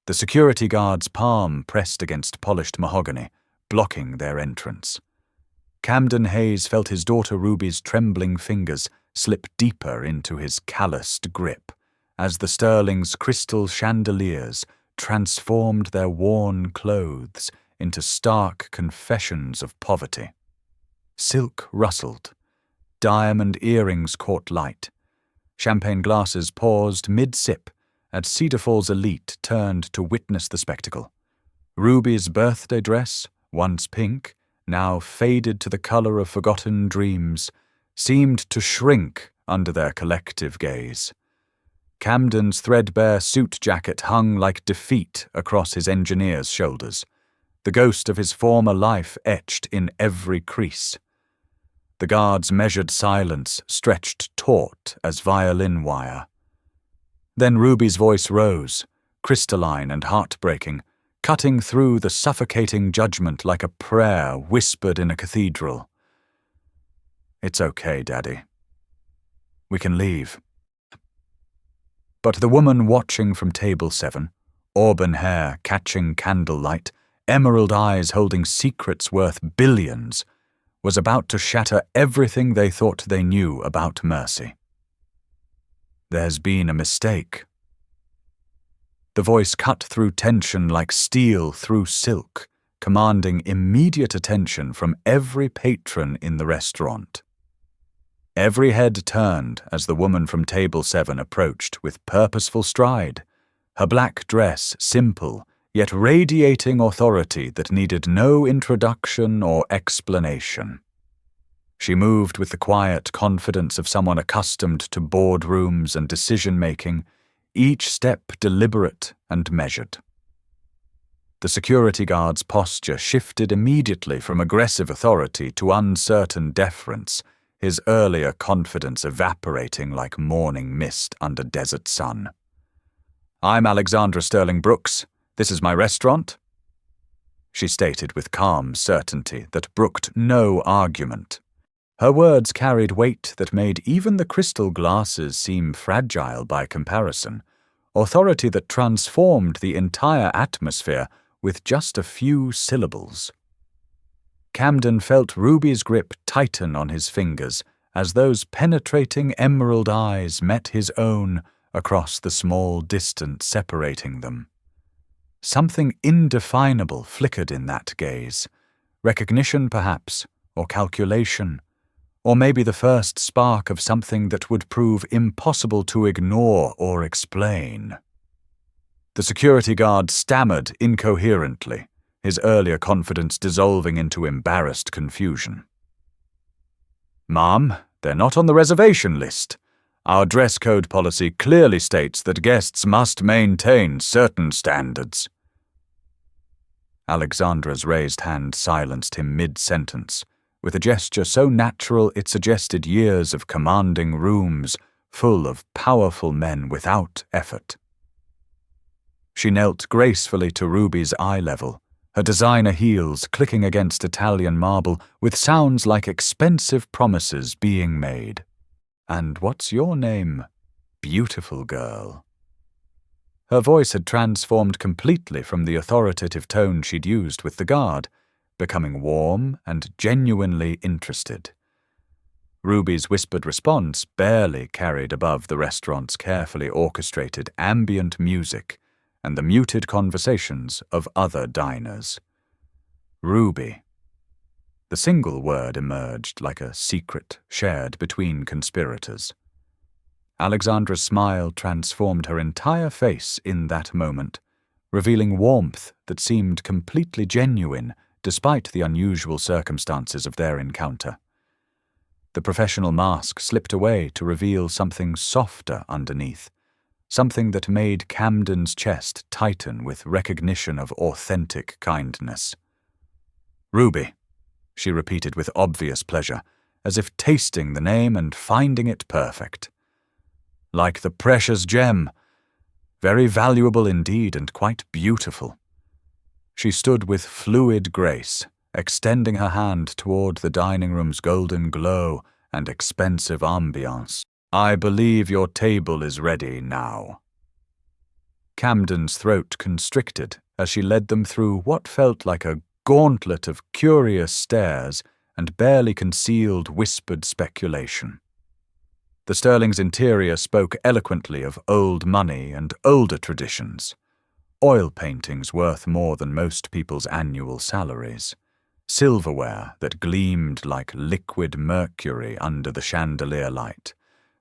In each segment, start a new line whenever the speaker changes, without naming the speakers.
the security guard's palm pressed against polished mahogany, blocking their entrance. Camden Hayes felt his daughter Ruby's trembling fingers slip deeper into his calloused grip as the Sterling's crystal chandeliers transformed their worn clothes into stark confessions of poverty. Silk rustled. Diamond earrings caught light. Champagne glasses paused mid-sip as Cedar Falls elite turned to witness the spectacle. Ruby's birthday dress, once pink, now faded to the color of forgotten dreams, seemed to shrink under their collective gaze. Camden's threadbare suit jacket hung like defeat across his engineer's shoulders, the ghost of his former life etched in every crease. The guard's measured silence stretched taut as violin wire. Then Ruby's voice rose, crystalline and heartbreaking, cutting through the suffocating judgment like a prayer whispered in a cathedral. "It's okay, Daddy. We can leave." But the woman watching from table 7, auburn hair catching candlelight, emerald eyes holding secrets worth billions, was about to shatter everything they thought they knew about mercy. "There's been a mistake." The voice cut through tension like steel through silk, commanding immediate attention from every patron in the restaurant. Every head turned as the woman from table 7 approached with purposeful stride, her black dress simple, yet radiating authority that needed no introduction or explanation. She moved with the quiet confidence of someone accustomed to boardrooms and decision-making, each step deliberate and measured. The security guard's posture shifted immediately from aggressive authority to uncertain deference, his earlier confidence evaporating like morning mist under desert sun. "I'm Alexandra Sterling Brooks. This is my restaurant," she stated with calm certainty that brooked no argument. Her words carried weight that made even the crystal glasses seem fragile by comparison, authority that transformed the entire atmosphere with just a few syllables. Camden felt Ruby's grip tighten on his fingers as those penetrating emerald eyes met his own across the small distance separating them. Something indefinable flickered in that gaze, recognition perhaps, or calculation, or maybe the first spark of something that would prove impossible to ignore or explain. The security guard stammered incoherently, his earlier confidence dissolving into embarrassed confusion. "Ma'am, they're not on the reservation list. Our dress code policy clearly states that guests must maintain certain standards." Alexandra's raised hand silenced him mid-sentence, with a gesture so natural it suggested years of commanding rooms full of powerful men without effort. She knelt gracefully to Ruby's eye level, her designer heels clicking against Italian marble with sounds like expensive promises being made. "And what's your name, beautiful girl?" Her voice had transformed completely from the authoritative tone she'd used with the guard, becoming warm and genuinely interested. Ruby's whispered response barely carried above the restaurant's carefully orchestrated ambient music and the muted conversations of other diners. Ruby. The single word emerged like a secret shared between conspirators. Alexandra's smile transformed her entire face in that moment, revealing warmth that seemed completely genuine despite the unusual circumstances of their encounter. The professional mask slipped away to reveal something softer underneath, something that made Camden's chest tighten with recognition of authentic kindness. "Ruby," she repeated with obvious pleasure, as if tasting the name and finding it perfect. "Like the precious gem. Very valuable indeed and quite beautiful." She stood with fluid grace, extending her hand toward the dining room's golden glow and expensive ambiance. "I believe your table is ready now." Camden's throat constricted as she led them through what felt like a gauntlet of curious stares and barely concealed whispered speculation. The Sterling's interior spoke eloquently of old money and older traditions. Oil paintings worth more than most people's annual salaries. Silverware that gleamed like liquid mercury under the chandelier light.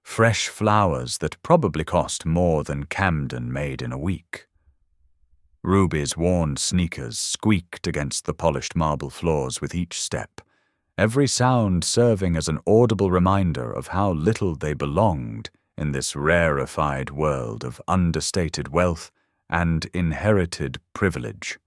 Fresh flowers that probably cost more than Camden made in a week. Ruby's worn sneakers squeaked against the polished marble floors with each step, every sound serving as an audible reminder of how little they belonged in this rarefied world of understated wealth and inherited privilege.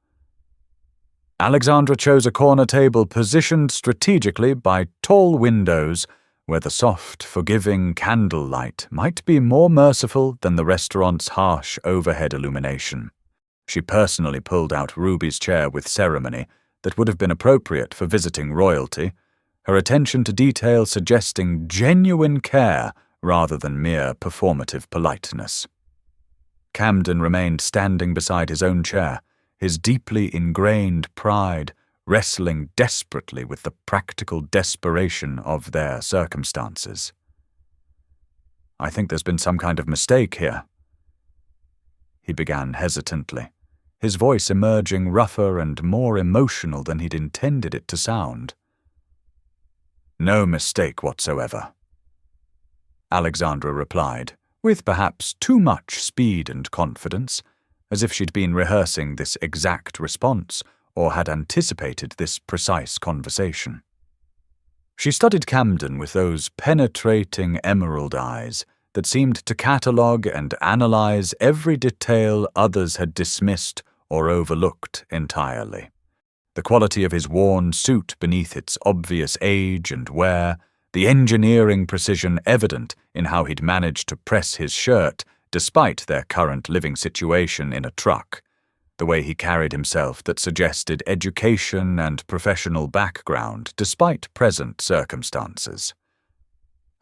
Alexandra chose a corner table positioned strategically by tall windows where the soft, forgiving candlelight might be more merciful than the restaurant's harsh overhead illumination. She personally pulled out Ruby's chair with ceremony that would have been appropriate for visiting royalty, her attention to detail suggesting genuine care rather than mere performative politeness. Camden remained standing beside his own chair, his deeply ingrained pride wrestling desperately with the practical desperation of their circumstances. "I think there's been some kind of mistake here," he began hesitantly, his voice emerging rougher and more emotional than he'd intended it to sound. "No mistake whatsoever," Alexandra replied, with perhaps too much speed and confidence, as if she'd been rehearsing this exact response or had anticipated this precise conversation. She studied Camden with those penetrating emerald eyes that seemed to catalogue and analyse every detail others had dismissed or overlooked entirely. The quality of his worn suit beneath its obvious age and wear, the engineering precision evident in how he'd managed to press his shirt despite their current living situation in a truck, the way he carried himself that suggested education and professional background despite present circumstances.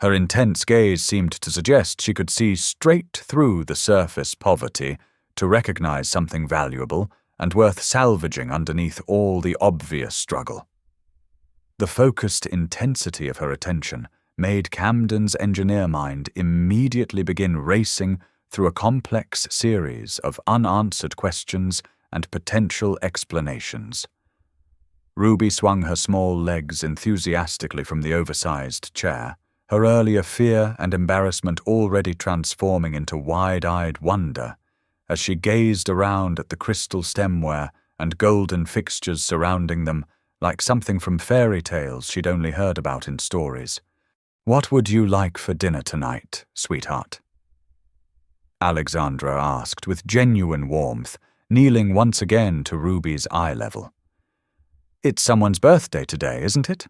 Her intense gaze seemed to suggest she could see straight through the surface poverty to recognize something valuable and worth salvaging underneath all the obvious struggle. The focused intensity of her attention made Camden's engineer mind immediately begin racing through a complex series of unanswered questions and potential explanations. Ruby swung her small legs enthusiastically from the oversized chair, her earlier fear and embarrassment already transforming into wide-eyed wonder as she gazed around at the crystal stemware and golden fixtures surrounding them like something from fairy tales she'd only heard about in stories. "What would you like for dinner tonight, sweetheart?" Alexandra asked with genuine warmth, kneeling once again to Ruby's eye level. "It's someone's birthday today, isn't it?"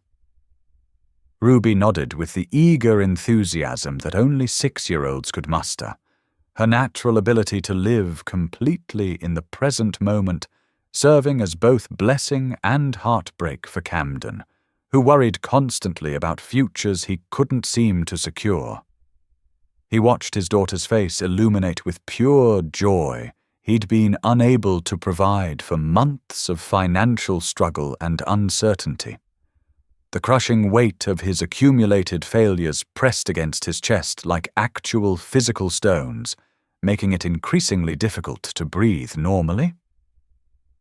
Ruby nodded with the eager enthusiasm that only 6-year-olds could muster, her natural ability to live completely in the present moment serving as both blessing and heartbreak for Camden, who worried constantly about futures he couldn't seem to secure. He watched his daughter's face illuminate with pure joy he'd been unable to provide for months of financial struggle and uncertainty. The crushing weight of his accumulated failures pressed against his chest like actual physical stones, making it increasingly difficult to breathe normally.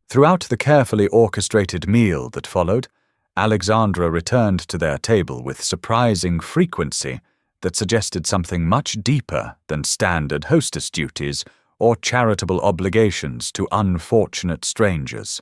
Throughout the carefully orchestrated meal that followed, Alexandra returned to their table with surprising frequency that suggested something much deeper than standard hostess duties or charitable obligations to unfortunate strangers.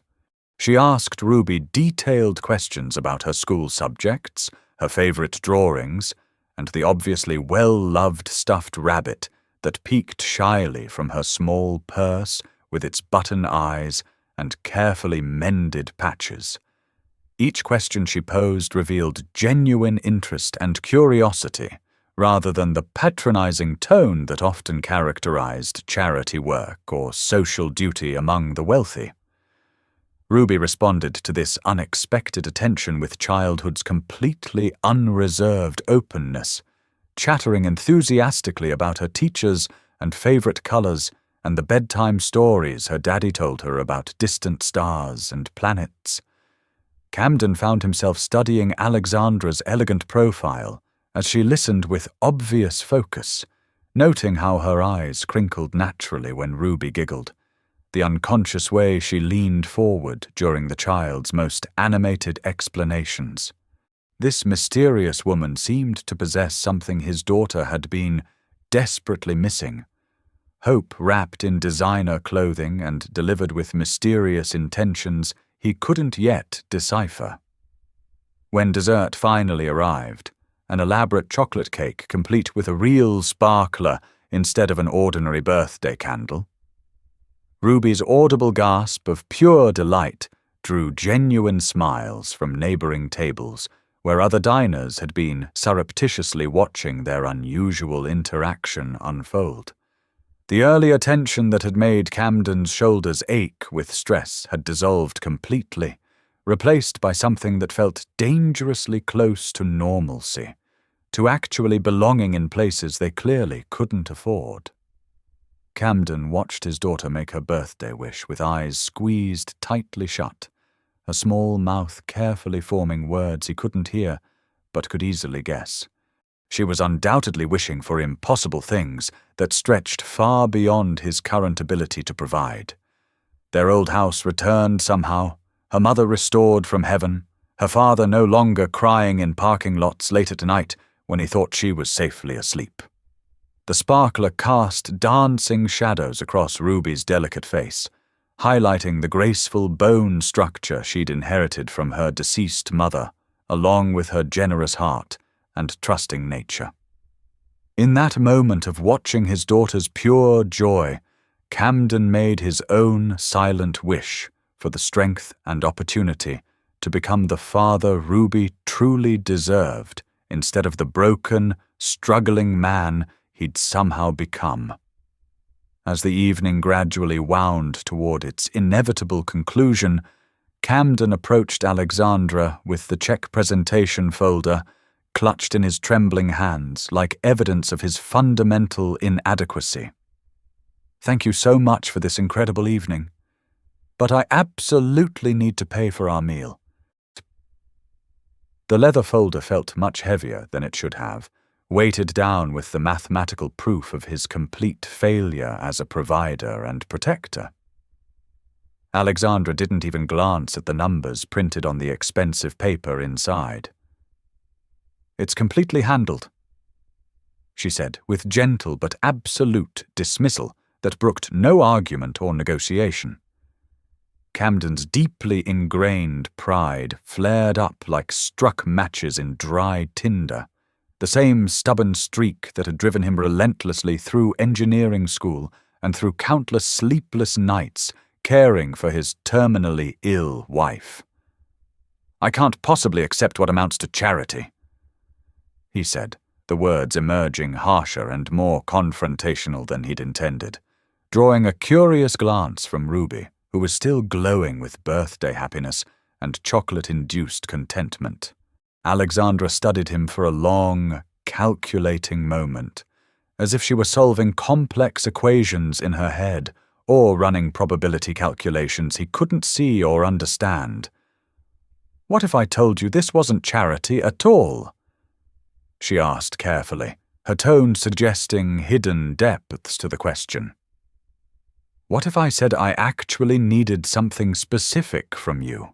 She asked Ruby detailed questions about her school subjects, her favorite drawings, and the obviously well-loved stuffed rabbit that peeked shyly from her small purse with its button eyes and carefully mended patches. Each question she posed revealed genuine interest and curiosity, rather than the patronizing tone that often characterized charity work or social duty among the wealthy. Ruby responded to this unexpected attention with childhood's completely unreserved openness, chattering enthusiastically about her teachers and favorite colors and the bedtime stories her daddy told her about distant stars and planets. Camden found himself studying Alexandra's elegant profile as she listened with obvious focus, noting how her eyes crinkled naturally when Ruby giggled, the unconscious way she leaned forward during the child's most animated explanations. This mysterious woman seemed to possess something his daughter had been desperately missing. Hope wrapped in designer clothing and delivered with mysterious intentions he couldn't yet decipher. When dessert finally arrived, an elaborate chocolate cake complete with a real sparkler instead of an ordinary birthday candle, Ruby's audible gasp of pure delight drew genuine smiles from neighboring tables where other diners had been surreptitiously watching their unusual interaction unfold. The earlier tension that had made Camden's shoulders ache with stress had dissolved completely, replaced by something that felt dangerously close to normalcy, to actually belonging in places they clearly couldn't afford. Camden watched his daughter make her birthday wish with eyes squeezed tightly shut, her small mouth carefully forming words he couldn't hear, but could easily guess. She was undoubtedly wishing for impossible things that stretched far beyond his current ability to provide. Their old house returned somehow, her mother restored from heaven, her father no longer crying in parking lots late at night when he thought she was safely asleep. The sparkler cast dancing shadows across Ruby's delicate face, highlighting the graceful bone structure she'd inherited from her deceased mother, along with her generous heart and trusting nature. In that moment of watching his daughter's pure joy, Camden made his own silent wish for the strength and opportunity to become the father Ruby truly deserved instead of the broken, struggling man he'd somehow become. As the evening gradually wound toward its inevitable conclusion, Camden approached Alexandra with the check presentation folder clutched in his trembling hands like evidence of his fundamental inadequacy. "Thank you so much for this incredible evening, but I absolutely need to pay for our meal." The leather folder felt much heavier than it should have, weighted down with the mathematical proof of his complete failure as a provider and protector. Alexandra didn't even glance at the numbers printed on the expensive paper inside. "It's completely handled," she said, with gentle but absolute dismissal that brooked no argument or negotiation. Camden's deeply ingrained pride flared up like struck matches in dry tinder, the same stubborn streak that had driven him relentlessly through engineering school and through countless sleepless nights caring for his terminally ill wife. "I can't possibly accept what amounts to charity," he said, the words emerging harsher and more confrontational than he'd intended, drawing a curious glance from Ruby, who was still glowing with birthday happiness and chocolate-induced contentment. Alexandra studied him for a long, calculating moment, as if she were solving complex equations in her head or running probability calculations he couldn't see or understand. "What if I told you this wasn't charity at all?" she asked carefully, her tone suggesting hidden depths to the question. "What if I said I actually needed something specific from you?"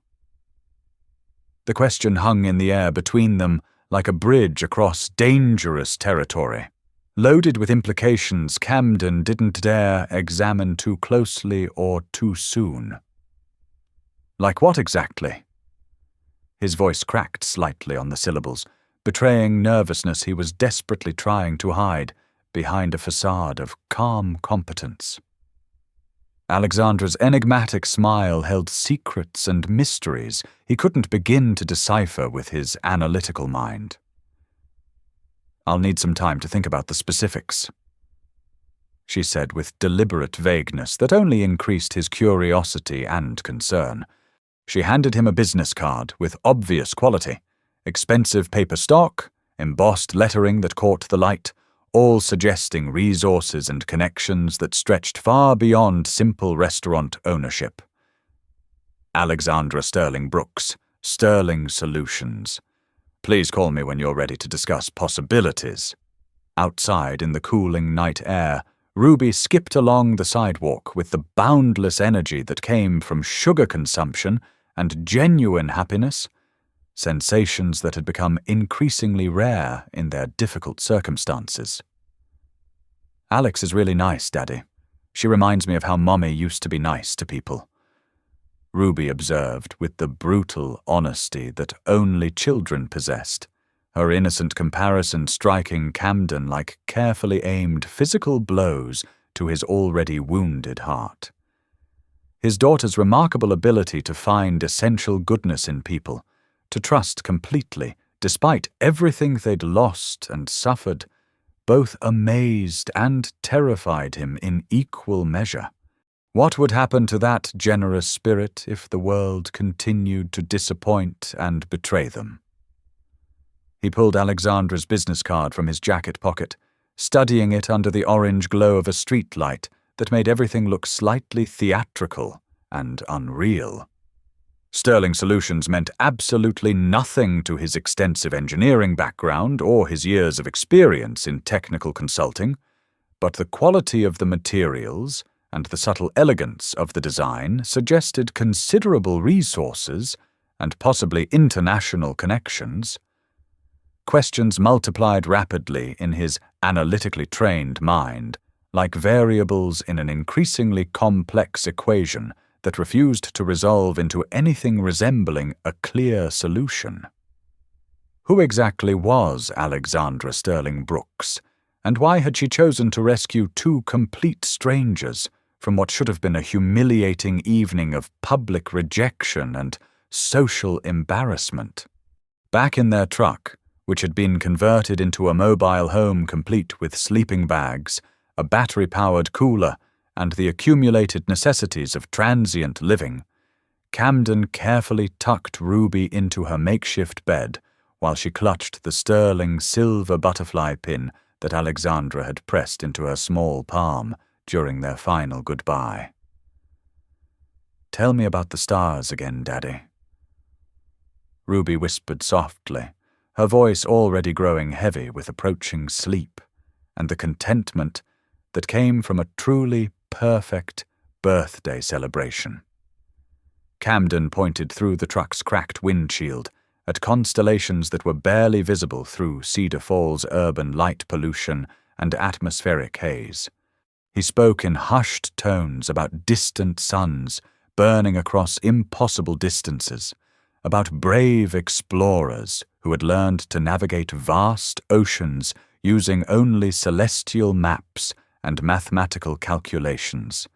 The question hung in the air between them like a bridge across dangerous territory, loaded with implications Camden didn't dare examine too closely or too soon. "Like what exactly?" His voice cracked slightly on the syllables, betraying nervousness he was desperately trying to hide behind a facade of calm competence. Alexandra's enigmatic smile held secrets and mysteries he couldn't begin to decipher with his analytical mind. "I'll need some time to think about the specifics," she said with deliberate vagueness that only increased his curiosity and concern. She handed him a business card with obvious quality, expensive paper stock, embossed lettering that caught the light, all suggesting resources and connections that stretched far beyond simple restaurant ownership. Alexandra Sterling Brooks, Sterling Solutions. Please call me when you're ready to discuss possibilities. Outside in the cooling night air, Ruby skipped along the sidewalk with the boundless energy that came from sugar consumption and genuine happiness, sensations that had become increasingly rare in their difficult circumstances. Alex is really nice, Daddy. She reminds me of how Mommy used to be nice to people. Ruby observed with the brutal honesty that only children possessed, her innocent comparison striking Camden like carefully aimed physical blows to his already wounded heart. His daughter's remarkable ability to find essential goodness in people, to trust completely, despite everything they'd lost and suffered, both amazed and terrified him in equal measure. What would happen to that generous spirit if the world continued to disappoint and betray them? He pulled Alexandra's business card from his jacket pocket, studying it under the orange glow of a street light that made everything look slightly theatrical and unreal. Sterling Solutions meant absolutely nothing to his extensive engineering background or his years of experience in technical consulting, but the quality of the materials and the subtle elegance of the design suggested considerable resources and possibly international connections. Questions multiplied rapidly in his analytically trained mind, like variables in an increasingly complex equation that refused to resolve into anything resembling a clear solution. Who exactly was Alexandra Sterling Brooks, and why had she chosen to rescue two complete strangers from what should have been a humiliating evening of public rejection and social embarrassment? Back in their truck, which had been converted into a mobile home complete with sleeping bags, a battery-powered cooler, and the accumulated necessities of transient living, Camden carefully tucked Ruby into her makeshift bed while she clutched the sterling silver butterfly pin that Alexandra had pressed into her small palm during their final goodbye. "Tell me about the stars again, Daddy," Ruby whispered softly, her voice already growing heavy with approaching sleep and the contentment that came from a truly perfect birthday celebration. Camden pointed through the truck's cracked windshield at constellations that were barely visible through Cedar Falls' urban light pollution and atmospheric haze. He spoke in hushed tones about distant suns burning across impossible distances, about brave explorers who had learned to navigate vast oceans using only celestial maps and mathematical calculations,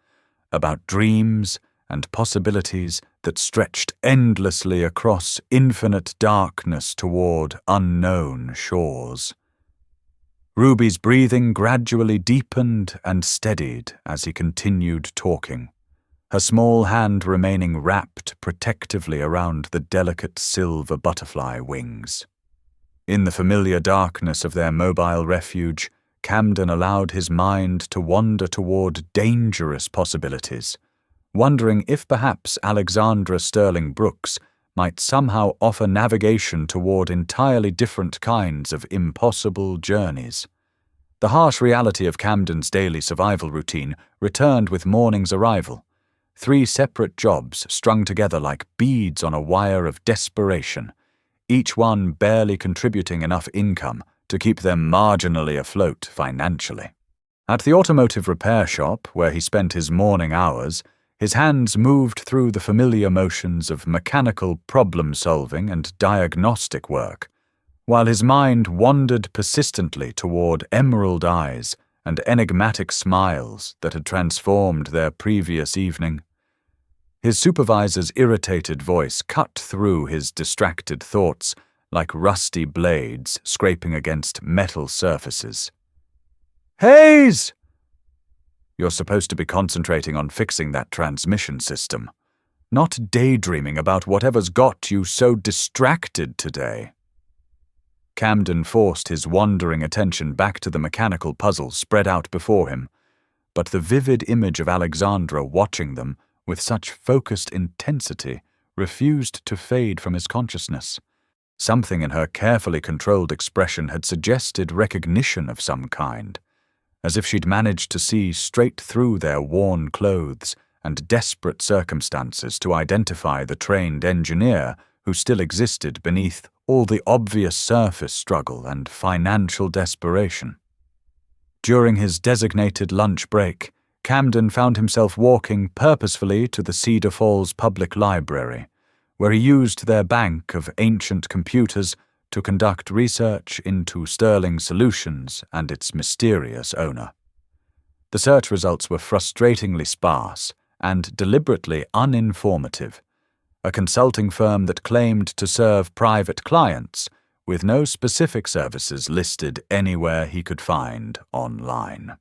about dreams and possibilities that stretched endlessly across infinite darkness toward unknown shores. Ruby's breathing gradually deepened and steadied as he continued talking, her small hand remaining wrapped protectively around the delicate silver butterfly wings. In the familiar darkness of their mobile refuge, Camden allowed his mind to wander toward dangerous possibilities, wondering if perhaps Alexandra Sterling Brooks might somehow offer navigation toward entirely different kinds of impossible journeys. The harsh reality of Camden's daily survival routine returned with morning's arrival. 3 separate jobs strung together like beads on a wire of desperation, each one barely contributing enough income to keep them marginally afloat financially. At the automotive repair shop, where he spent his morning hours, his hands moved through the familiar motions of mechanical problem-solving and diagnostic work, while his mind wandered persistently toward emerald eyes and enigmatic smiles that had transformed their previous evening. His supervisor's irritated voice cut through his distracted thoughts like rusty blades scraping against metal surfaces. "Hayes! You're supposed to be concentrating on fixing that transmission system, not daydreaming about whatever's got you so distracted today." Camden forced his wandering attention back to the mechanical puzzle spread out before him, but the vivid image of Alexandra watching them with such focused intensity refused to fade from his consciousness. Something in her carefully controlled expression had suggested recognition of some kind, as if she'd managed to see straight through their worn clothes and desperate circumstances to identify the trained engineer who still existed beneath all the obvious surface struggle and financial desperation. During his designated lunch break, Camden found himself walking purposefully to the Cedar Falls Public Library, where he used their bank of ancient computers to conduct research into Sterling Solutions and its mysterious owner. The search results were frustratingly sparse and deliberately uninformative, a consulting firm that claimed to serve private clients with no specific services listed anywhere he could find online.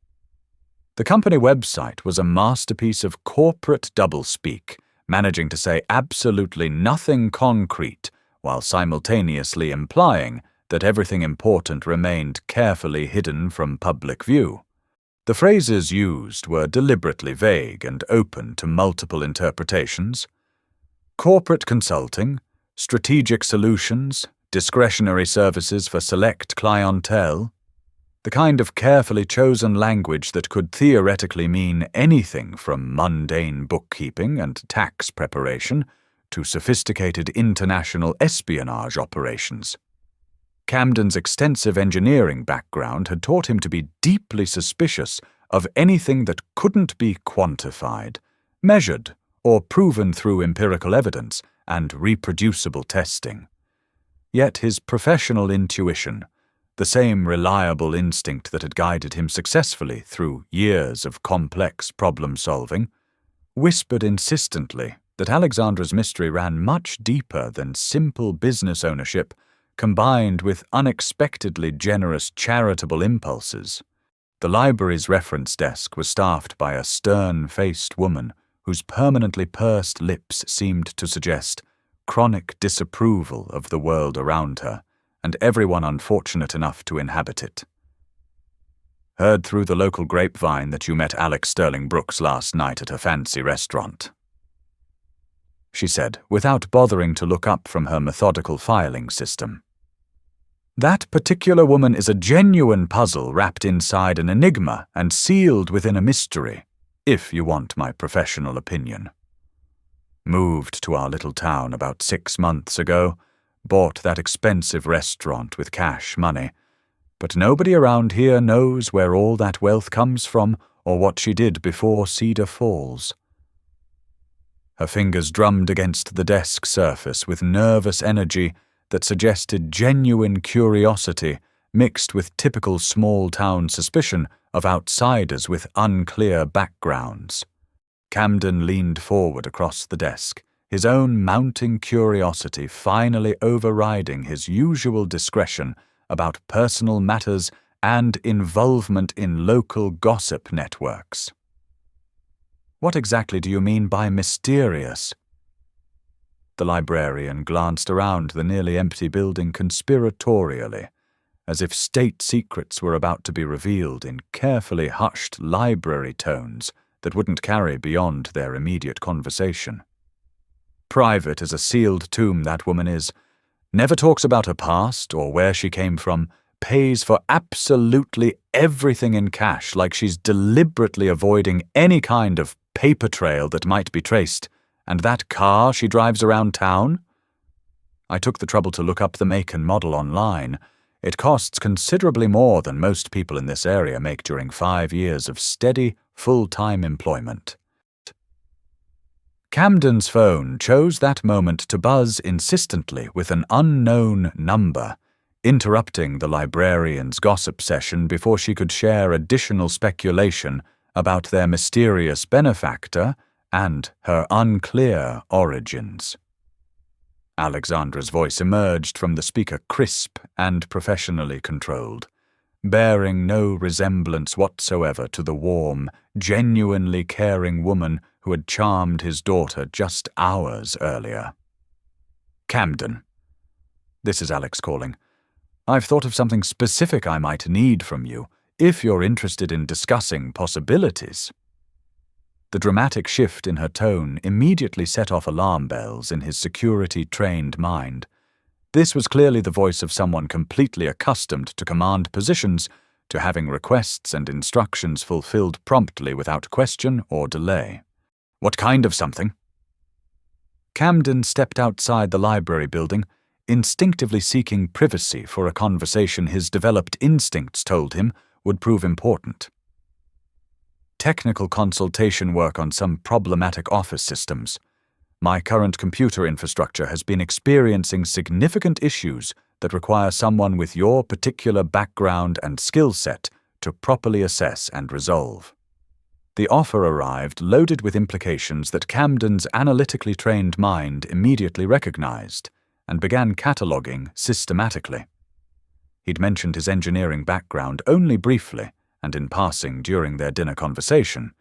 The company website was a masterpiece of corporate doublespeak, managing to say absolutely nothing concrete while simultaneously implying that everything important remained carefully hidden from public view. The phrases used were deliberately vague and open to multiple interpretations. Corporate consulting, strategic solutions, discretionary services for select clientele, the kind of carefully chosen language that could theoretically mean anything from mundane bookkeeping and tax preparation to sophisticated international espionage operations. Camden's extensive engineering background had taught him to be deeply suspicious of anything that couldn't be quantified, measured, or proven through empirical evidence and reproducible testing. Yet his professional intuition, the same reliable instinct that had guided him successfully through years of complex problem-solving, whispered insistently that Alexandra's mystery ran much deeper than simple business ownership combined with unexpectedly generous charitable impulses. The library's reference desk was staffed by a stern-faced woman whose permanently pursed lips seemed to suggest chronic disapproval of the world around her and everyone unfortunate enough to inhabit it. "Heard through the local grapevine that you met Alex Sterling Brooks last night at a fancy restaurant," she said, without bothering to look up from her methodical filing system. "That particular woman is a genuine puzzle wrapped inside an enigma and sealed within a mystery, if you want my professional opinion. Moved to our little town about 6 months ago, bought that expensive restaurant with cash money, but nobody around here knows where all that wealth comes from or what she did before Cedar Falls." Her fingers drummed against the desk surface with nervous energy that suggested genuine curiosity mixed with typical small-town suspicion of outsiders with unclear backgrounds. Camden leaned forward across the desk, his own mounting curiosity finally overriding his usual discretion about personal matters and involvement in local gossip networks. "What exactly do you mean by mysterious?" The librarian glanced around the nearly empty building conspiratorially, as if state secrets were about to be revealed in carefully hushed library tones that wouldn't carry beyond their immediate conversation. "Private as a sealed tomb, that woman is. Never talks about her past or where she came from, pays for absolutely everything in cash like she's deliberately avoiding any kind of paper trail that might be traced. And that car she drives around town? I took the trouble to look up the make and model online. It costs considerably more than most people in this area make during 5 years of steady, full-time employment." Camden's phone chose that moment to buzz insistently with an unknown number, interrupting the librarian's gossip session before she could share additional speculation about their mysterious benefactor and her unclear origins. Alexandra's voice emerged from the speaker crisp and professionally controlled, bearing no resemblance whatsoever to the warm, genuinely caring woman who had charmed his daughter just hours earlier. "Camden, this is Alex calling. I've thought of something specific I might need from you, if you're interested in discussing possibilities." The dramatic shift in her tone immediately set off alarm bells in his security-trained mind. This was clearly the voice of someone completely accustomed to command positions, to having requests and instructions fulfilled promptly without question or delay. "What kind of something?" Camden stepped outside the library building, instinctively seeking privacy for a conversation his developed instincts told him would prove important. "Technical consultation work on some problematic office systems. My current computer infrastructure has been experiencing significant issues that require someone with your particular background and skill set to properly assess and resolve." The offer arrived loaded with implications that Camden's analytically trained mind immediately recognized and began cataloguing systematically. He'd mentioned his engineering background only briefly and in passing during their dinner conversation,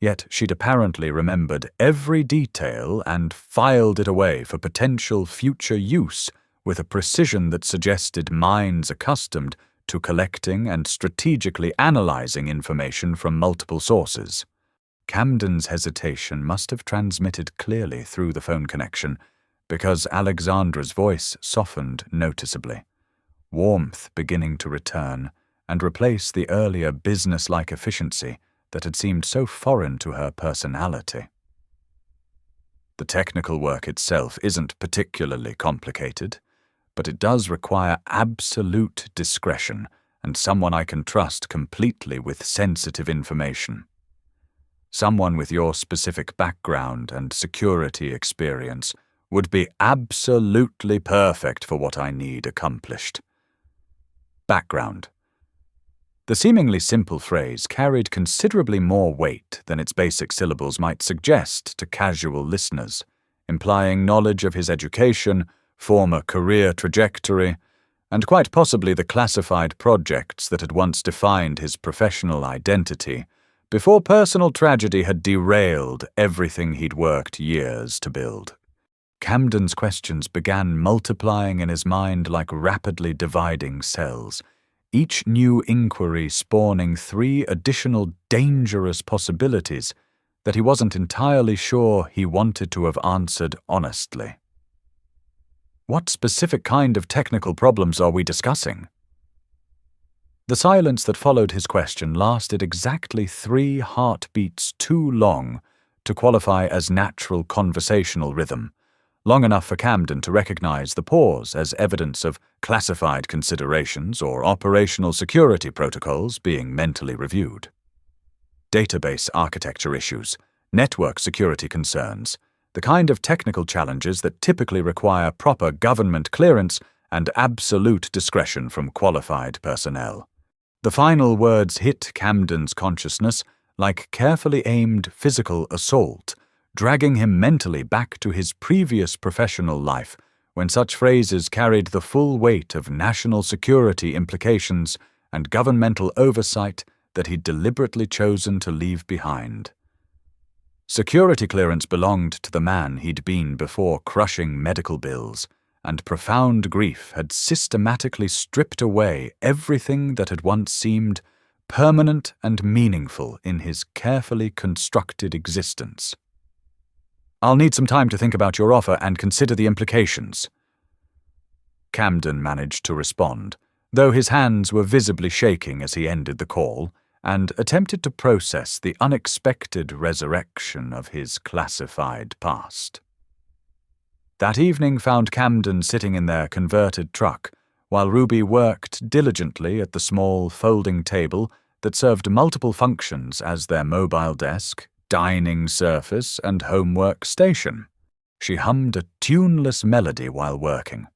yet she'd apparently remembered every detail and filed it away for potential future use with a precision that suggested minds accustomed to collecting and strategically analyzing information from multiple sources. Camden's hesitation must have transmitted clearly through the phone connection, because Alexandra's voice softened noticeably, warmth beginning to return and replace the earlier business-like efficiency that had seemed so foreign to her personality. "The technical work itself isn't particularly complicated, but it does require absolute discretion and someone I can trust completely with sensitive information. Someone with your specific background and security experience would be absolutely perfect for what I need accomplished." Background. The seemingly simple phrase carried considerably more weight than its basic syllables might suggest to casual listeners, implying knowledge of his education, former career trajectory, and quite possibly the classified projects that had once defined his professional identity, before personal tragedy had derailed everything he'd worked years to build. Camden's questions began multiplying in his mind like rapidly dividing cells, each new inquiry spawning 3 additional dangerous possibilities that he wasn't entirely sure he wanted to have answered honestly. "What specific kind of technical problems are we discussing?" The silence that followed his question lasted exactly 3 heartbeats too long to qualify as natural conversational rhythm, long enough for Camden to recognize the pause as evidence of classified considerations or operational security protocols being mentally reviewed. Database architecture issues, network security concerns, the kind of technical challenges that typically require proper government clearance and absolute discretion from qualified personnel. The final words hit Camden's consciousness like carefully aimed physical assault, dragging him mentally back to his previous professional life when such phrases carried the full weight of national security implications and governmental oversight that he'd deliberately chosen to leave behind. Security clearance belonged to the man he'd been before crushing medical bills, and profound grief had systematically stripped away everything that had once seemed permanent and meaningful in his carefully constructed existence. "I'll need some time to think about your offer and consider the implications," Camden managed to respond, though his hands were visibly shaking as he ended the call and attempted to process the unexpected resurrection of his classified past. That evening found Camden sitting in their converted truck, while Ruby worked diligently at the small folding table that served multiple functions as their mobile desk, dining surface, and homework station. She hummed a tuneless melody while working,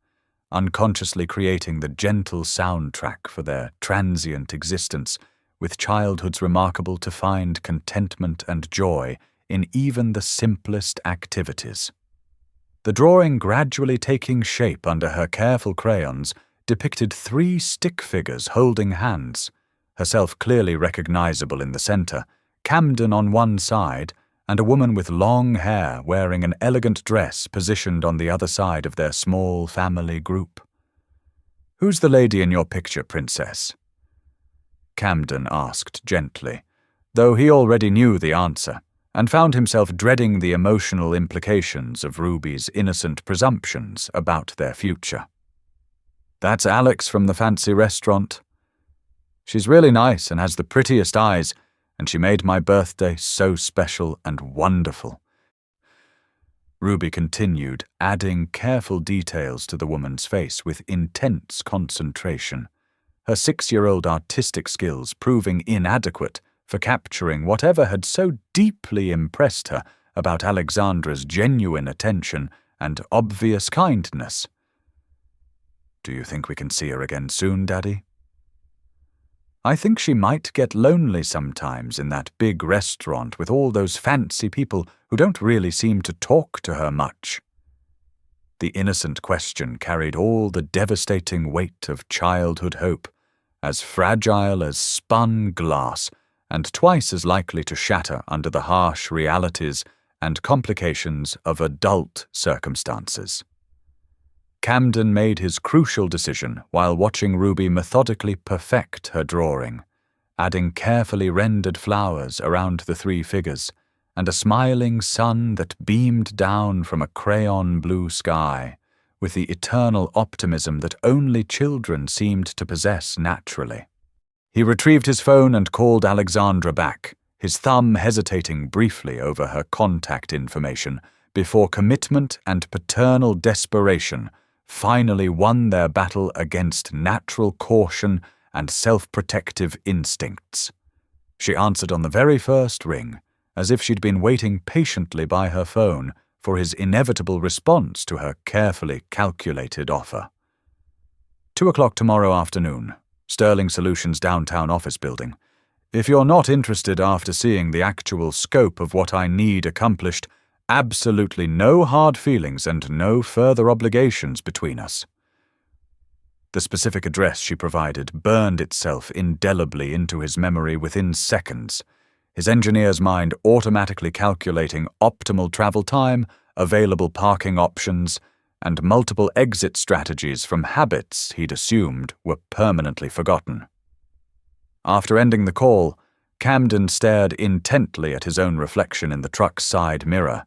unconsciously creating the gentle soundtrack for their transient existence, with childhood's remarkable to find contentment and joy in even the simplest activities. The drawing gradually taking shape under her careful crayons depicted 3 stick figures holding hands, herself clearly recognizable in the center, Camden on one side, and a woman with long hair wearing an elegant dress positioned on the other side of their small family group. "Who's the lady in your picture, Princess?" Camden asked gently, though he already knew the answer, and found himself dreading the emotional implications of Ruby's innocent presumptions about their future. "That's Alex from the fancy restaurant. She's really nice and has the prettiest eyes, and she made my birthday so special and wonderful." Ruby continued, adding careful details to the woman's face with intense concentration, her 6-year-old artistic skills proving inadequate for capturing whatever had so deeply impressed her about Alexandra's genuine attention and obvious kindness. "Do you think we can see her again soon, Daddy?" "I think she might get lonely sometimes in that big restaurant with all those fancy people who don't really seem to talk to her much." The innocent question carried all the devastating weight of childhood hope, as fragile as spun glass and twice as likely to shatter under the harsh realities and complications of adult circumstances. Camden made his crucial decision while watching Ruby methodically perfect her drawing, adding carefully rendered flowers around the 3 figures and a smiling sun that beamed down from a crayon blue sky, with the eternal optimism that only children seemed to possess naturally. He retrieved his phone and called Alexandra back, his thumb hesitating briefly over her contact information before commitment and paternal desperation finally won their battle against natural caution and self-protective instincts. She answered on the very first ring, as if she'd been waiting patiently by her phone for his inevitable response to her carefully calculated offer. 2:00 tomorrow afternoon, Sterling Solutions downtown office building. If you're not interested after seeing the actual scope of what I need accomplished, absolutely no hard feelings and no further obligations between us." The specific address she provided burned itself indelibly into his memory within seconds, his engineer's mind automatically calculating optimal travel time, available parking options, and multiple exit strategies from habits he'd assumed were permanently forgotten. After ending the call, Camden stared intently at his own reflection in the truck's side mirror.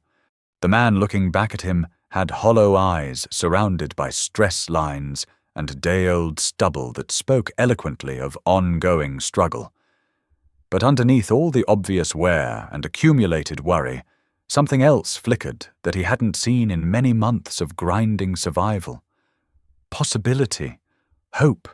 The man looking back at him had hollow eyes surrounded by stress lines and day-old stubble that spoke eloquently of ongoing struggle. But underneath all the obvious wear and accumulated worry, something else flickered that he hadn't seen in many months of grinding survival. Possibility, hope,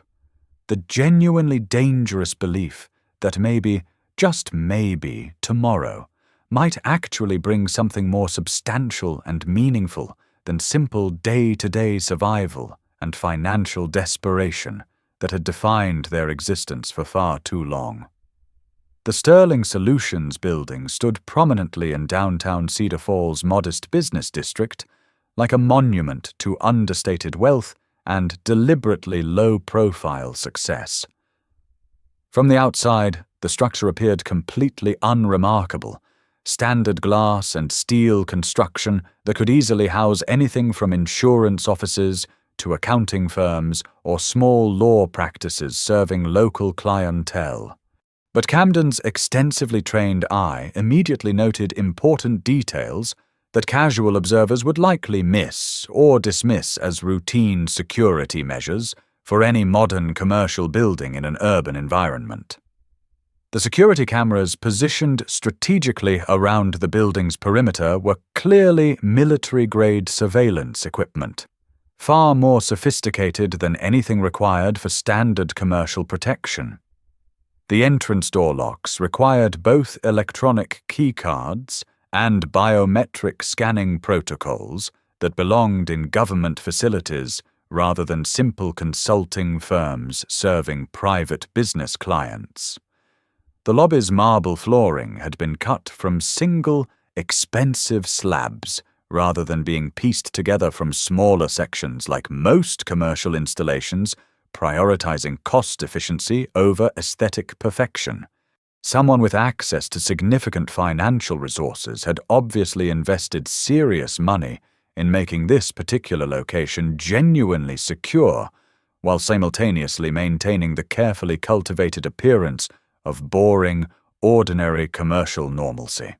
the genuinely dangerous belief that maybe, just maybe, tomorrow might actually bring something more substantial and meaningful than simple day-to-day survival and financial desperation that had defined their existence for far too long. The Sterling Solutions building stood prominently in downtown Cedar Falls' modest business district, like a monument to understated wealth and deliberately low-profile success. From the outside, the structure appeared completely unremarkable, standard glass and steel construction that could easily house anything from insurance offices to accounting firms or small law practices serving local clientele. But Camden's extensively trained eye immediately noted important details that casual observers would likely miss or dismiss as routine security measures for any modern commercial building in an urban environment. The security cameras positioned strategically around the building's perimeter were clearly military-grade surveillance equipment, far more sophisticated than anything required for standard commercial protection. The entrance door locks required both electronic keycards and biometric scanning protocols that belonged in government facilities rather than simple consulting firms serving private business clients. The lobby's marble flooring had been cut from single, expensive slabs rather than being pieced together from smaller sections like most commercial installations, prioritizing cost efficiency over aesthetic perfection. Someone with access to significant financial resources had obviously invested serious money in making this particular location genuinely secure, while simultaneously maintaining the carefully cultivated appearance of boring, ordinary commercial normalcy.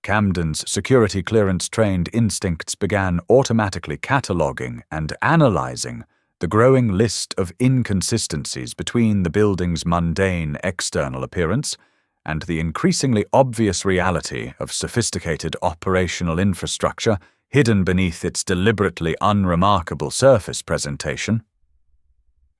Camden's security clearance-trained instincts began automatically cataloging and analyzing the growing list of inconsistencies between the building's mundane external appearance and the increasingly obvious reality of sophisticated operational infrastructure hidden beneath its deliberately unremarkable surface presentation.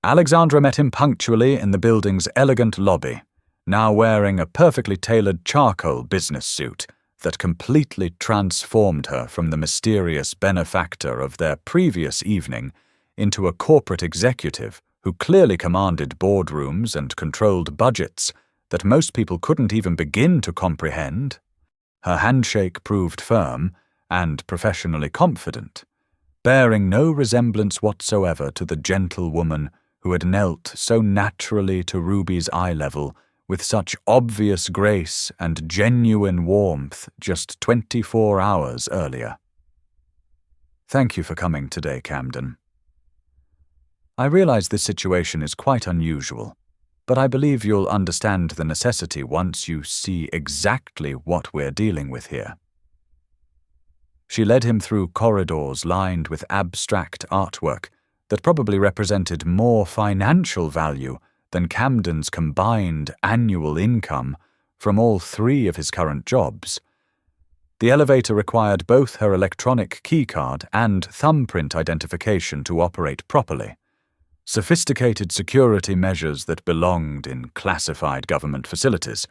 Alexandra met him punctually in the building's elegant lobby, now wearing a perfectly tailored charcoal business suit that completely transformed her from the mysterious benefactor of their previous evening into a corporate executive who clearly commanded boardrooms and controlled budgets that most people couldn't even begin to comprehend. Her handshake proved firm and professionally confident, bearing no resemblance whatsoever to the gentle woman who had knelt so naturally to Ruby's eye level with such obvious grace and genuine warmth just 24 hours earlier. "Thank you for coming today, Camden. I realize this situation is quite unusual, but I believe you'll understand the necessity once you see exactly what we're dealing with here." She led him through corridors lined with abstract artwork that probably represented more financial value than Camden's combined annual income from all three of his current jobs. The elevator required both her electronic keycard and thumbprint identification to operate properly, sophisticated security measures that belonged in classified government facilities,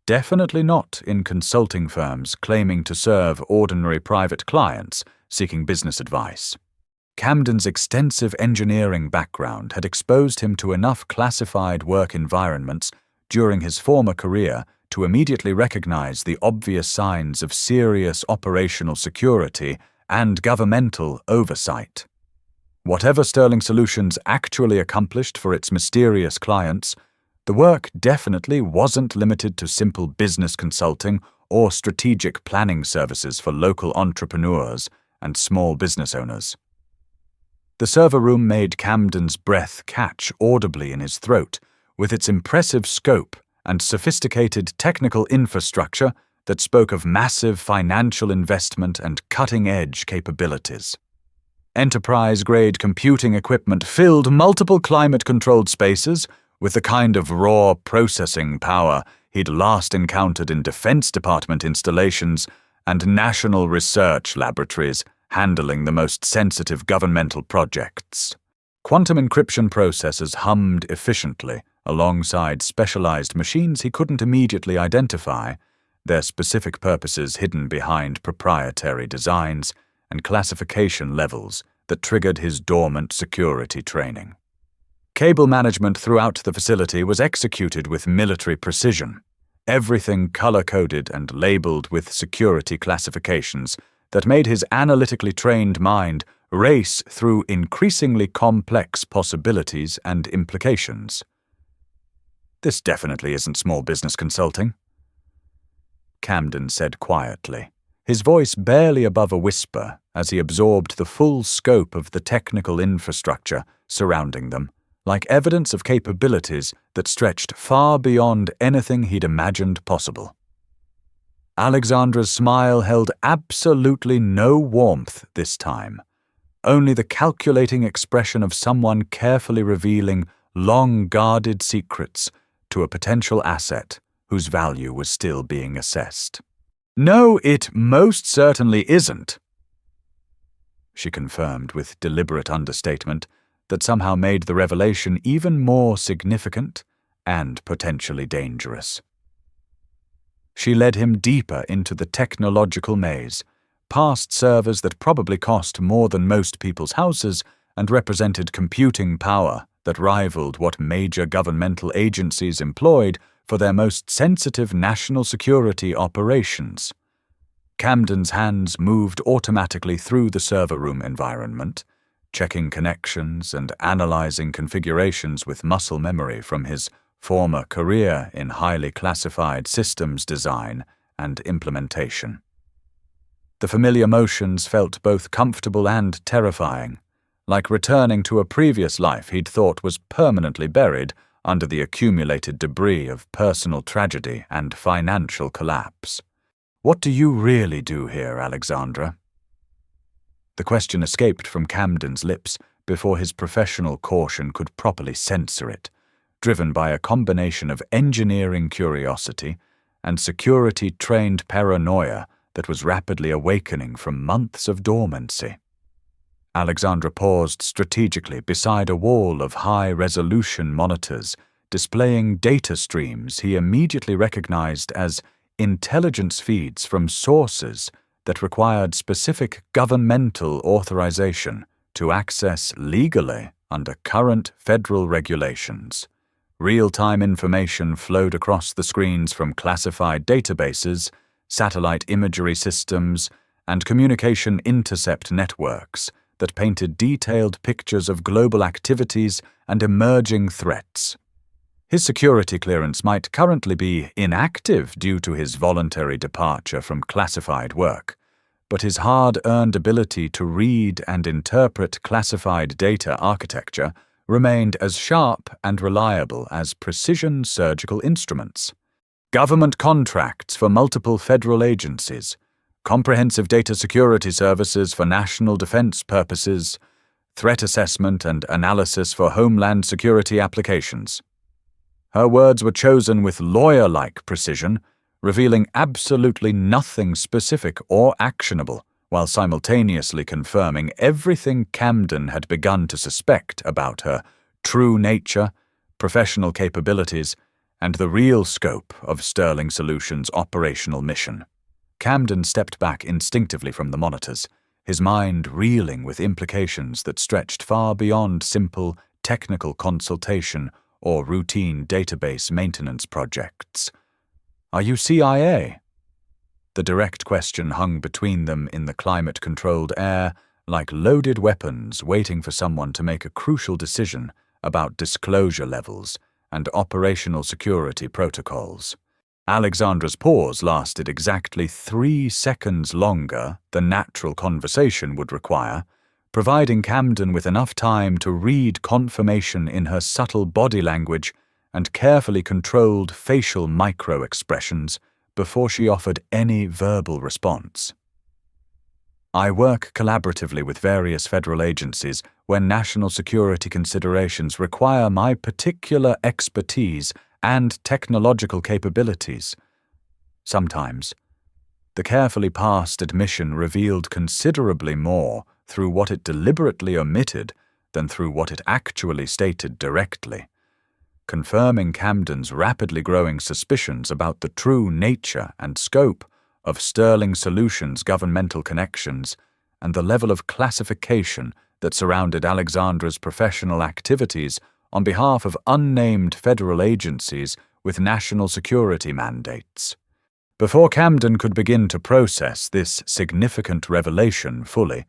definitely not in consulting firms claiming to serve ordinary private clients seeking business advice. Camden's extensive engineering background had exposed him to enough classified work environments during his former career to immediately recognize the obvious signs of serious operational security and governmental oversight. Whatever Sterling Solutions actually accomplished for its mysterious clients, the work definitely wasn't limited to simple business consulting or strategic planning services for local entrepreneurs and small business owners. The server room made Camden's breath catch audibly in his throat with its impressive scope and sophisticated technical infrastructure that spoke of massive financial investment and cutting-edge capabilities. Enterprise-grade computing equipment filled multiple climate-controlled spaces with the kind of raw processing power he'd last encountered in Defense Department installations and national research laboratories handling the most sensitive governmental projects. Quantum encryption processors hummed efficiently alongside specialized machines he couldn't immediately identify, their specific purposes hidden behind proprietary designs and classification levels that triggered his dormant security training. Cable management throughout the facility was executed with military precision, everything color-coded and labeled with security classifications that made his analytically trained mind race through increasingly complex possibilities and implications. "This definitely isn't small business consulting," Camden said quietly, his voice barely above a whisper as he absorbed the full scope of the technical infrastructure surrounding them, like evidence of capabilities that stretched far beyond anything he'd imagined possible. Alexandra's smile held absolutely no warmth this time, only the calculating expression of someone carefully revealing long-guarded secrets to a potential asset whose value was still being assessed. "No, it most certainly isn't," she confirmed with deliberate understatement that somehow made the revelation even more significant and potentially dangerous. She led him deeper into the technological maze, past servers that probably cost more than most people's houses and represented computing power that rivaled what major governmental agencies employed for their most sensitive national security operations. Camden's hands moved automatically through the server room environment, checking connections and analyzing configurations with muscle memory from his former career in highly classified systems design and implementation. The familiar motions felt both comfortable and terrifying, like returning to a previous life he'd thought was permanently buried under the accumulated debris of personal tragedy and financial collapse. "What do you really do here, Alexandra?" The question escaped from Camden's lips before his professional caution could properly censor it, driven by a combination of engineering curiosity and security-trained paranoia that was rapidly awakening from months of dormancy. Alexandra paused strategically beside a wall of high-resolution monitors displaying data streams he immediately recognized as intelligence feeds from sources that required specific governmental authorization to access legally under current federal regulations. Real-time information flowed across the screens from classified databases, satellite imagery systems, and communication intercept networks that painted detailed pictures of global activities and emerging threats. His security clearance might currently be inactive due to his voluntary departure from classified work, but his hard-earned ability to read and interpret classified data architecture remained as sharp and reliable as precision surgical instruments. Government contracts for multiple federal agencies, comprehensive data security services for national defense purposes, threat assessment and analysis for homeland security applications. Her words were chosen with lawyer-like precision, revealing absolutely nothing specific or actionable, while simultaneously confirming everything Camden had begun to suspect about her true nature, professional capabilities, and the real scope of Sterling Solutions' operational mission. Camden stepped back instinctively from the monitors, his mind reeling with implications that stretched far beyond simple technical consultation or routine database maintenance projects. "Are you CIA?" The direct question hung between them in the climate-controlled air, like loaded weapons waiting for someone to make a crucial decision about disclosure levels and operational security protocols. Alexandra's pause lasted exactly 3 seconds longer than natural conversation would require, providing Camden with enough time to read confirmation in her subtle body language and carefully controlled facial micro-expressions before she offered any verbal response. "I work collaboratively with various federal agencies when national security considerations require my particular expertise and technological capabilities. Sometimes, the carefully parsed admission revealed considerably more through what it deliberately omitted than through what it actually stated directly, confirming Camden's rapidly growing suspicions about the true nature and scope of Sterling Solutions' governmental connections and the level of classification that surrounded Alexandra's professional activities on behalf of unnamed federal agencies with national security mandates. Before Camden could begin to process this significant revelation fully,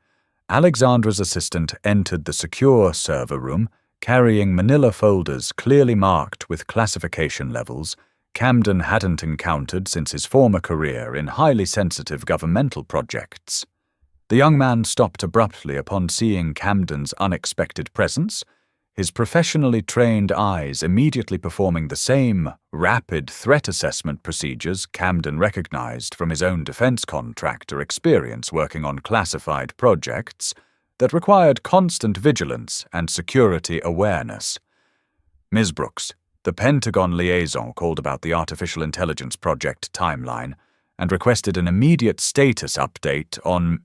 Alexandra's assistant entered the secure server room, carrying manila folders clearly marked with classification levels Camden hadn't encountered since his former career in highly sensitive governmental projects. The young man stopped abruptly upon seeing Camden's unexpected presence, his professionally trained eyes immediately performing the same rapid threat assessment procedures Camden recognized from his own defense contractor experience working on classified projects that required constant vigilance and security awareness. "Ms. Brooks, the Pentagon liaison called about the Artificial Intelligence Project timeline and requested an immediate status update on—"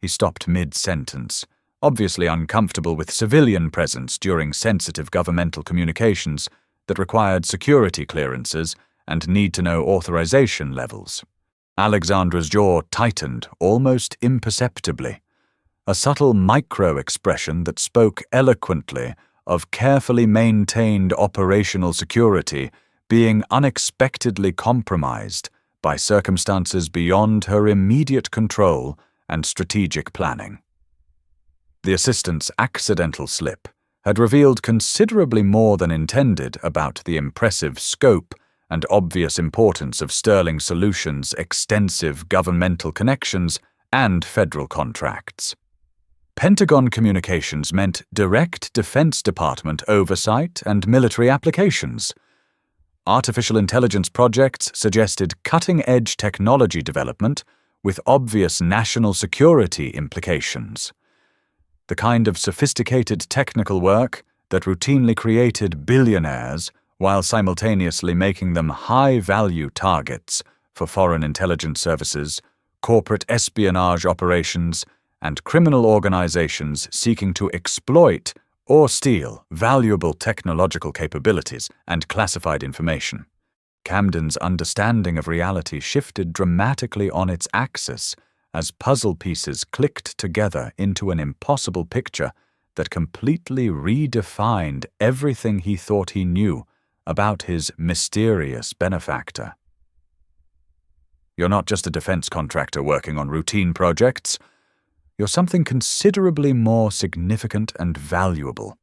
He stopped mid-sentence, obviously uncomfortable with civilian presence during sensitive governmental communications that required security clearances and need-to-know authorization levels. Alexandra's jaw tightened almost imperceptibly, a subtle micro-expression that spoke eloquently of carefully maintained operational security being unexpectedly compromised by circumstances beyond her immediate control and strategic planning. The assistant's accidental slip had revealed considerably more than intended about the impressive scope and obvious importance of Sterling Solutions' extensive governmental connections and federal contracts. Pentagon communications meant direct Defense Department oversight and military applications. Artificial intelligence projects suggested cutting-edge technology development with obvious national security implications. The kind of sophisticated technical work that routinely created billionaires while simultaneously making them high-value targets for foreign intelligence services, corporate espionage operations, and criminal organizations seeking to exploit or steal valuable technological capabilities and classified information. Camden's understanding of reality shifted dramatically on its axis as puzzle pieces clicked together into an impossible picture that completely redefined everything he thought he knew about his mysterious benefactor. You're not just a defense contractor working on routine projects. You're something considerably more significant and valuable.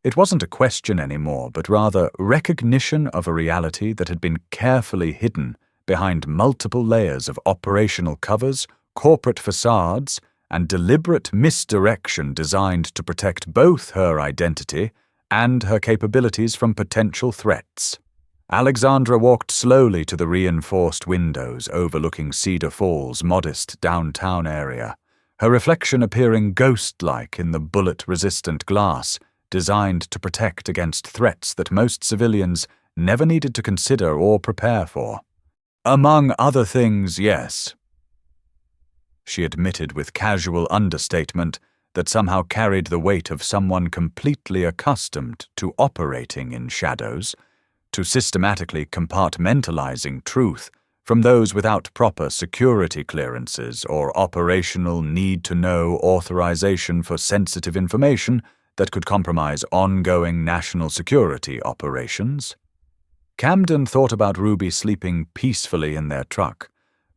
It wasn't a question anymore, but rather recognition of a reality that had been carefully hidden behind multiple layers of operational covers, corporate facades, and deliberate misdirection designed to protect both her identity and her capabilities from potential threats. Alexandra walked slowly to the reinforced windows overlooking Cedar Falls' modest downtown area, her reflection appearing ghost-like in the bullet-resistant glass designed to protect against threats that most civilians never needed to consider or prepare for. Among other things, yes. She admitted with casual understatement that somehow carried the weight of someone completely accustomed to operating in shadows, to systematically compartmentalizing truth from those without proper security clearances or operational need-to-know authorization for sensitive information that could compromise ongoing national security operations. Camden thought about Ruby sleeping peacefully in their truck,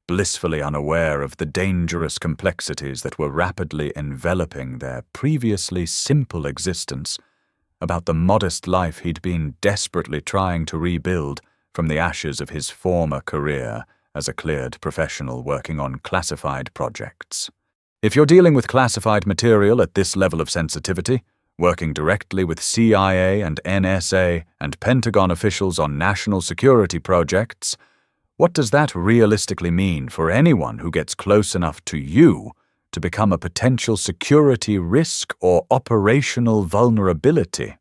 blissfully unaware of the dangerous complexities that were rapidly enveloping their previously simple existence, about the modest life he'd been desperately trying to rebuild from the ashes of his former career as a cleared professional working on classified projects. If you're dealing with classified material at this level of sensitivity, working directly with CIA and NSA and Pentagon officials on national security projects, what does that realistically mean for anyone who gets close enough to you to become a potential security risk or operational vulnerability?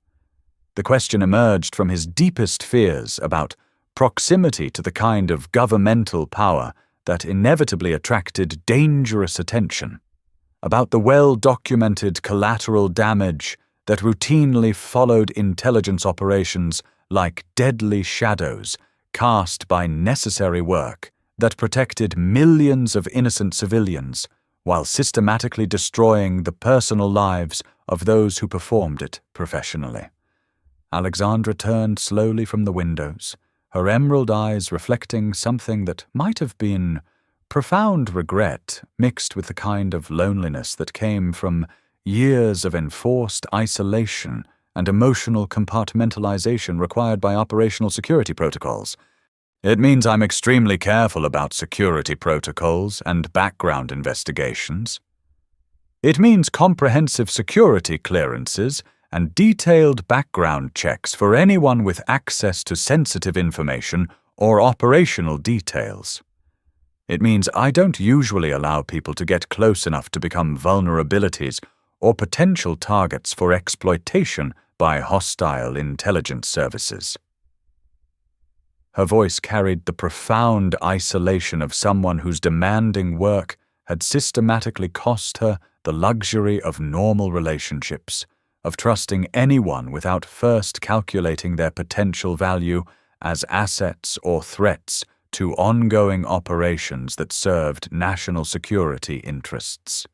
The question emerged from his deepest fears about proximity to the kind of governmental power that inevitably attracted dangerous attention, about the well-documented collateral damage that routinely followed intelligence operations like deadly shadows cast by necessary work that protected millions of innocent civilians while systematically destroying the personal lives of those who performed it professionally. Alexandra turned slowly from the windows, her emerald eyes reflecting something that might have been profound regret mixed with the kind of loneliness that came from years of enforced isolation and emotional compartmentalization required by operational security protocols. It means I'm extremely careful about security protocols and background investigations. It means comprehensive security clearances and detailed background checks for anyone with access to sensitive information or operational details. It means I don't usually allow people to get close enough to become vulnerabilities or potential targets for exploitation by hostile intelligence services. Her voice carried the profound isolation of someone whose demanding work had systematically cost her the luxury of normal relationships, of trusting anyone without first calculating their potential value as assets or threats to ongoing operations that served national security interests.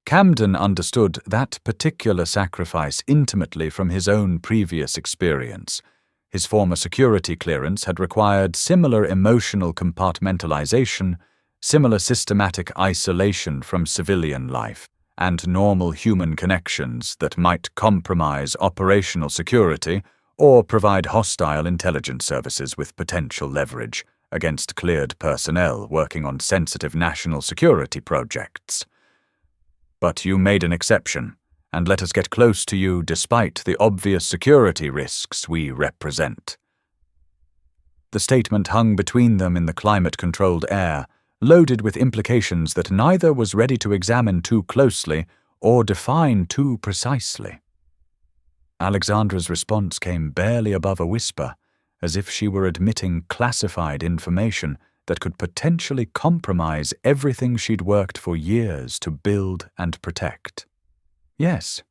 Camden understood that particular sacrifice intimately from his own previous experience. His former security clearance had required similar emotional compartmentalization, similar systematic isolation from civilian life, and normal human connections that might compromise operational security or provide hostile intelligence services with potential leverage against cleared personnel working on sensitive national security projects. But you made an exception, and let us get close to you despite the obvious security risks we represent." The statement hung between them in the climate-controlled air, loaded with implications that neither was ready to examine too closely or define too precisely. Alexandra's response came barely above a whisper, as if she were admitting classified information that could potentially compromise everything she'd worked for years to build and protect. Yes,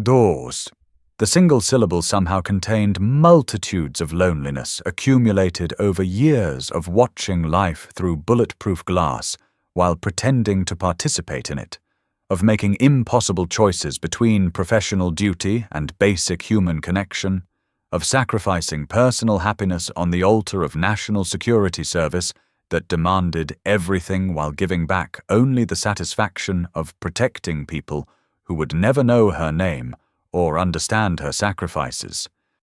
doors. The single syllable somehow contained multitudes of loneliness accumulated over years of watching life through bulletproof glass while pretending to participate in it, of making impossible choices between professional duty and basic human connection, of sacrificing personal happiness on the altar of national security service that demanded everything while giving back only the satisfaction of protecting people who would never know her name or understand her sacrifices.